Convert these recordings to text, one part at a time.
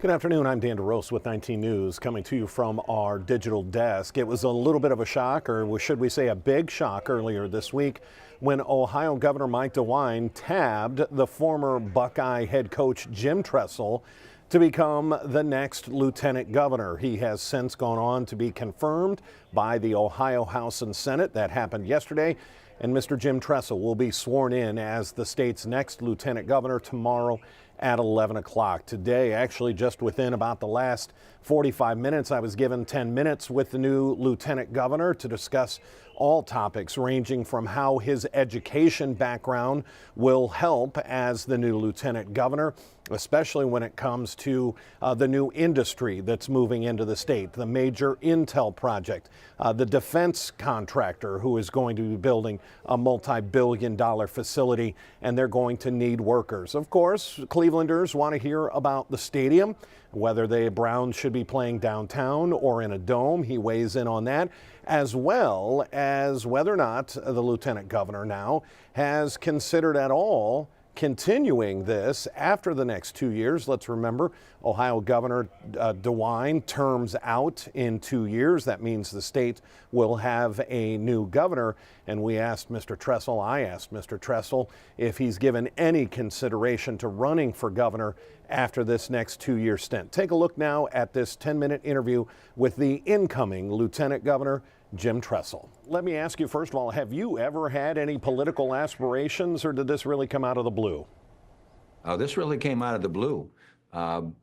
Good afternoon. I'm Dan DeRose with 19 News, coming to you from our digital desk. It was a little bit of a shock, or should we say a big shock, earlier this week when Ohio Governor Mike DeWine tabbed the former Buckeye head coach Jim Tressel to become the next lieutenant governor. He has since gone on to be confirmed by the Ohio House and Senate. That happened yesterday. And Mr. Jim Tressel will be sworn in as the state's next lieutenant governor tomorrow at 11 o'clock. Today, actually just within about the last 45 minutes, I was given 10 minutes with the new lieutenant governor to discuss all topics ranging from how his education background will help as the new lieutenant governor, especially when it comes to the new industry that's moving into the state, the major Intel project, the defense contractor who is going to be building a multi-billion-dollar facility, and they're going to need workers. Of course, Clevelanders want to hear about the stadium, whether the Browns should be playing downtown or in a dome. He weighs in on that, as well as whether or not the lieutenant governor now has considered at all continuing this after the next 2 years. Let's remember, Ohio Governor DeWine terms out in 2 years. That means the state will have a new governor. And I asked Mr. Tressel if he's given any consideration to running for governor after this next 2-year stint. Take a look now at this 10-minute interview with the incoming Lieutenant Governor Jim Tressel. Let me ask you, first of all, have you ever had any political aspirations, or did this really come out of the blue? This really came out of the blue. The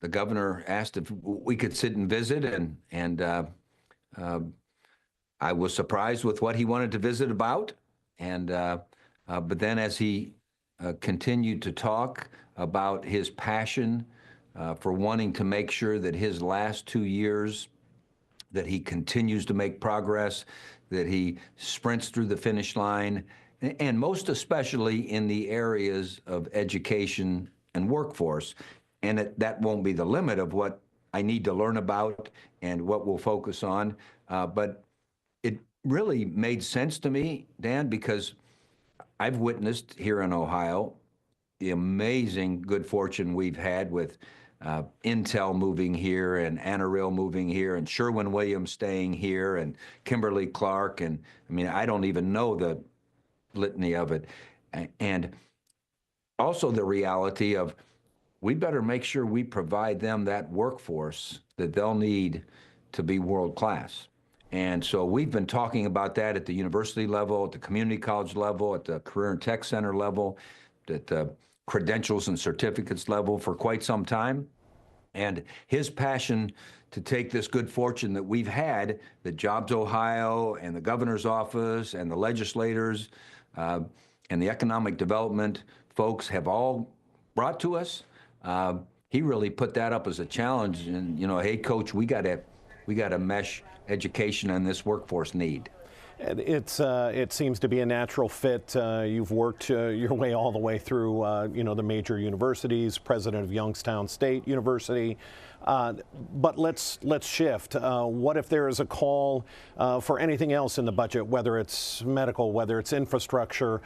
governor asked if we could sit and visit, and I was surprised with what he wanted to visit about. But then as he continued to talk about his passion for wanting to make sure that his last 2 years, that he continues to make progress, that he sprints through the finish line, and most especially in the areas of education and workforce. And that won't be the limit of what I need to learn about and what we'll focus on. But it really made sense to me, Dan, because I've witnessed here in Ohio the amazing good fortune we've had with Intel moving here, and Anaril moving here, and Sherwin-Williams staying here, and Kimberly Clark, and I mean, I don't even know the litany of it. And also the reality of we better make sure we provide them that workforce that they'll need to be world class. And so we've been talking about that at the university level, at the community college level, at the career and tech center level, at the credentials and certificates level for quite some time. And his passion to take this good fortune that we've had, that Jobs Ohio and the governor's office and the legislators and the economic development folks have all brought to us, he really put that up as a challenge. And, you know, hey, coach, we got to mesh education and this workforce need. It seems to be a natural fit. You've worked your way all the way through, the major universities, president of Youngstown State University. But let's shift. What if there is a call for anything else in the budget, whether it's medical, whether it's infrastructure?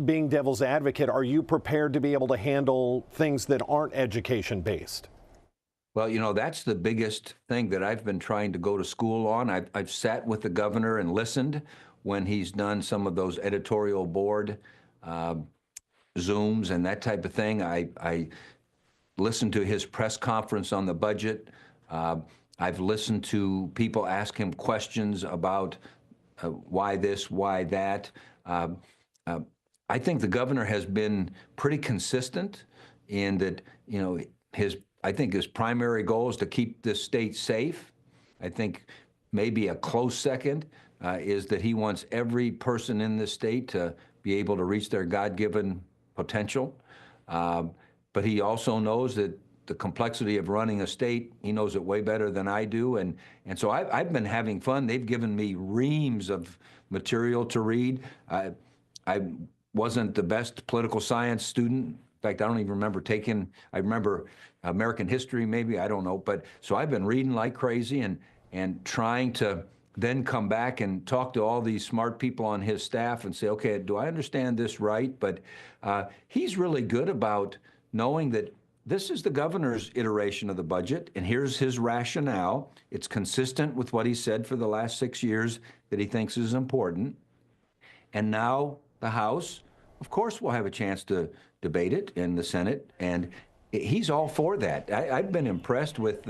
Being devil's advocate, are you prepared to be able to handle things that aren't education-based? Well, you know, that's the biggest thing that I've been trying to go to school on. I've sat with the governor and listened when he's done some of those editorial board Zooms and that type of thing. I listened to his press conference on the budget. I've listened to people ask him questions about why this, why that. I think the governor has been pretty consistent in that, you know, I think his primary goal is to keep this state safe. I think maybe a close second is that he wants every person in this state to be able to reach their God-given potential. But he also knows that the complexity of running a state, he knows it way better than I do. And so I've been having fun. They've given me reams of material to read. I wasn't the best political science student. In fact, I don't even remember I remember American history, maybe, I don't know. But so I've been reading like crazy and trying to then come back and talk to all these smart people on his staff and say, okay, do I understand this right? But he's really good about knowing that this is the governor's iteration of the budget, and here's his rationale. It's consistent with what he said for the last 6 years that he thinks is important. And now the House, of course, will have a chance to debate it in the Senate, and he's all for that. I've been impressed with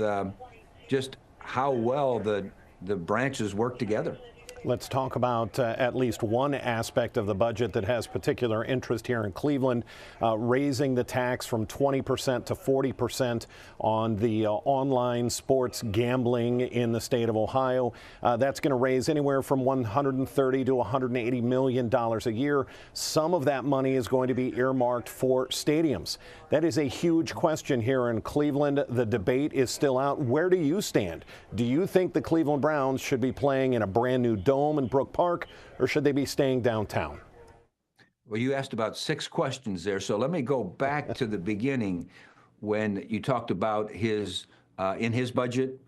just how well the branches work together. Let's talk about at least one aspect of the budget that has particular interest here in Cleveland, raising the tax from 20% to 40% on the online sports gambling in the state of Ohio. That's going to raise anywhere from $130 to $180 million a year. Some of that money is going to be earmarked for stadiums. That is a huge question here in Cleveland. The debate is still out. Where do you stand? Do you think the Cleveland Browns should be playing in a brand new dome in Brook Park, or should they be staying downtown? Well, you asked about 6 questions there, so let me go back to the beginning when you talked about his, in his budget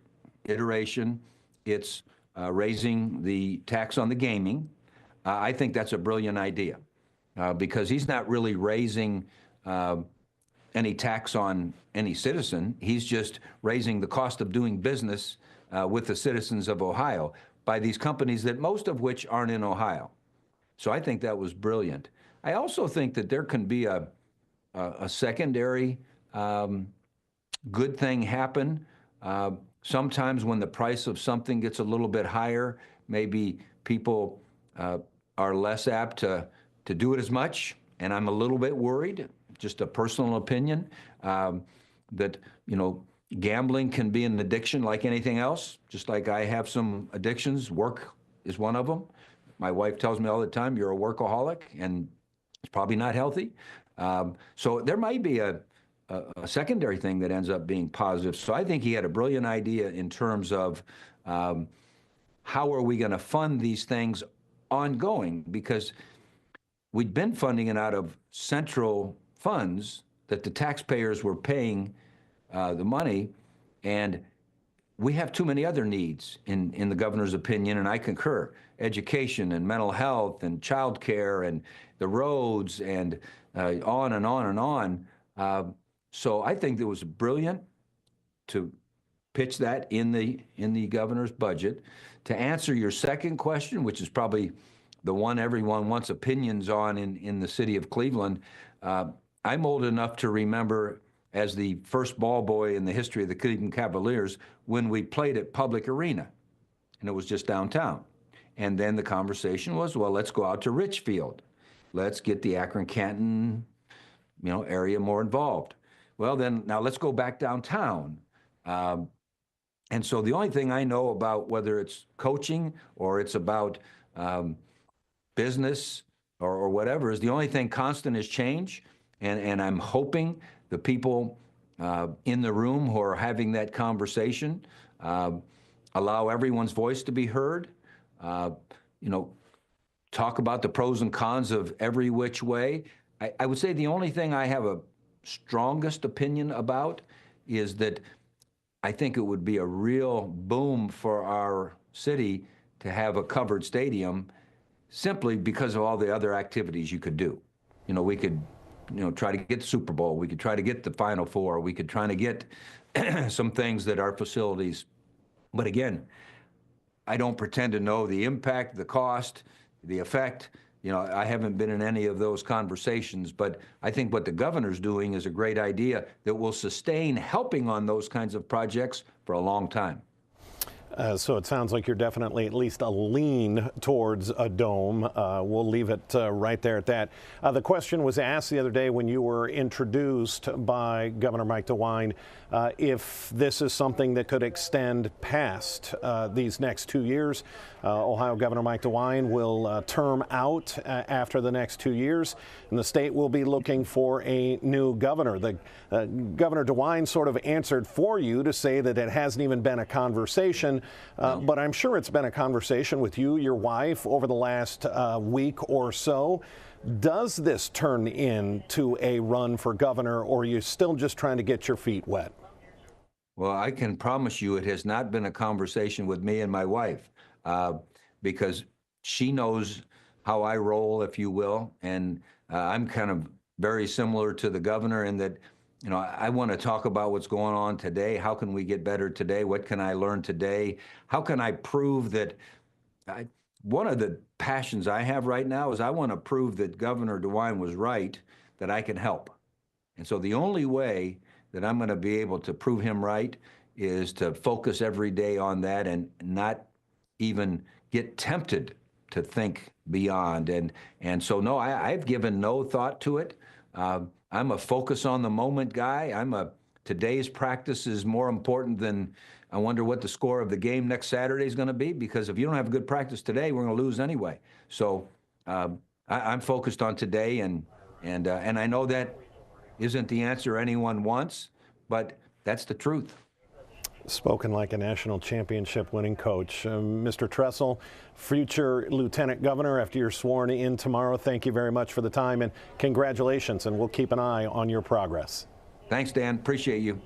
iteration, it's raising the tax on the gaming. I think that's a brilliant idea because he's not really raising any tax on any citizen. He's just raising the cost of doing business with the citizens of Ohio by these companies that most of which aren't in Ohio. So I think that was brilliant. I also think that there can be a secondary good thing happen. Sometimes when the price of something gets a little bit higher, maybe people are less apt to do it as much. And I'm a little bit worried, just a personal opinion, that, you know, gambling can be an addiction like anything else, just like I have some addictions. Work is one of them. My wife tells me all the time, you're a workaholic, and it's probably not healthy. So there might be a secondary thing that ends up being positive. So I think he had a brilliant idea in terms of how are we going to fund these things ongoing, because we'd been funding it out of central funds that the taxpayers were paying the money, and we have too many other needs in the governor's opinion, and I concur. Education and mental health and child care and the roads and on and on and on. So I think it was brilliant to pitch that in the governor's budget. To answer your second question, which is probably the one everyone wants opinions on in the city of Cleveland, I'm old enough to remember as the first ball boy in the history of the Cleveland Cavaliers when we played at Public Arena, and it was just downtown. And then the conversation was, well, let's go out to Richfield. Let's get the Akron-Canton, area more involved. Well, then now let's go back downtown. And so the only thing I know about whether it's coaching or it's about business or whatever is the only thing constant is change. And I'm hoping the people in the room who are having that conversation allow everyone's voice to be heard, talk about the pros and cons of every which way. I would say the only thing I have a strongest opinion about is that I think it would be a real boom for our city to have a covered stadium simply because of all the other activities you could do. We could try to get the Super Bowl. We could try to get the Final Four. We could try to get some things that our facilities. But again, I don't pretend to know the impact, the cost, the effect. I haven't been in any of those conversations, but I think what the governor's doing is a great idea that will sustain helping on those kinds of projects for a long time. So it sounds like you're definitely at least a lean towards a dome. We'll leave it right there at that. The question was asked the other day when you were introduced by Governor Mike DeWine if this is something that could extend past these next 2 years. Ohio Governor Mike DeWine will term out after the next 2 years, and the state will be looking for a new governor. Governor DeWine sort of answered for you to say that it hasn't even been a conversation. But I'm sure it's been a conversation with you, your wife, over the last week or so. Does this turn into a run for governor, or are you still just trying to get your feet wet? Well, I can promise you it has not been a conversation with me and my wife because she knows how I roll, if you will. And I'm kind of very similar to the governor in that I want to talk about what's going on today. How can we get better today? What can I learn today? How can I prove that one of the passions I have right now is I want to prove that Governor DeWine was right, that I can help. And so the only way that I'm going to be able to prove him right is to focus every day on that and not even get tempted to think beyond. And so, no, I've given no thought to it. I'm a focus on the moment guy. Today's practice is more important than I wonder what the score of the game next Saturday is going to be, because if you don't have a good practice today, we're going to lose anyway. So I'm focused on today, and I know that isn't the answer anyone wants, but that's the truth. Spoken like a national championship winning coach. Mr. Tressel, future Lieutenant Governor, after you're sworn in tomorrow, thank you very much for the time and congratulations, and we'll keep an eye on your progress. Thanks, Dan. Appreciate you.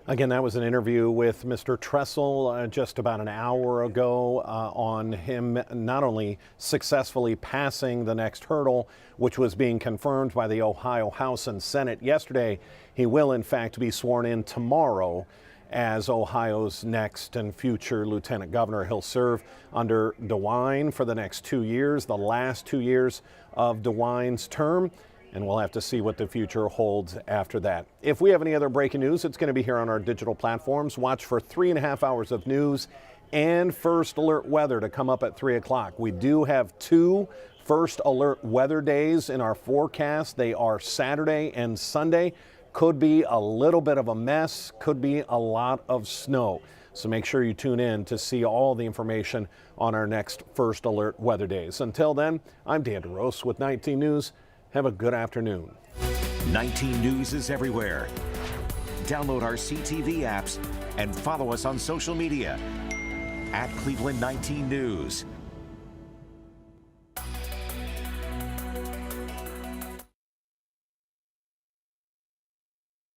Again, that was an interview with Mr. Tressel just about an hour ago on him not only successfully passing the next hurdle, which was being confirmed by the Ohio House and Senate yesterday, he will in fact be sworn in tomorrow as Ohio's next and future lieutenant governor. He'll serve under DeWine for the next 2 years, the last 2 years of DeWine's term, and we'll have to see what the future holds after that. If we have any other breaking news, it's going to be here on our digital platforms. Watch for 3.5 hours of news and first alert weather to come up at 3 o'clock. We do have 2 first alert weather days in our forecast. They are Saturday and Sunday. Could be a little bit of a mess, could be a lot of snow. So make sure you tune in to see all the information on our next First Alert Weather Days. Until then, I'm Dan DeRose with 19 News. Have a good afternoon. 19 News is everywhere. Download our CTV apps and follow us on social media @Cleveland 19 News.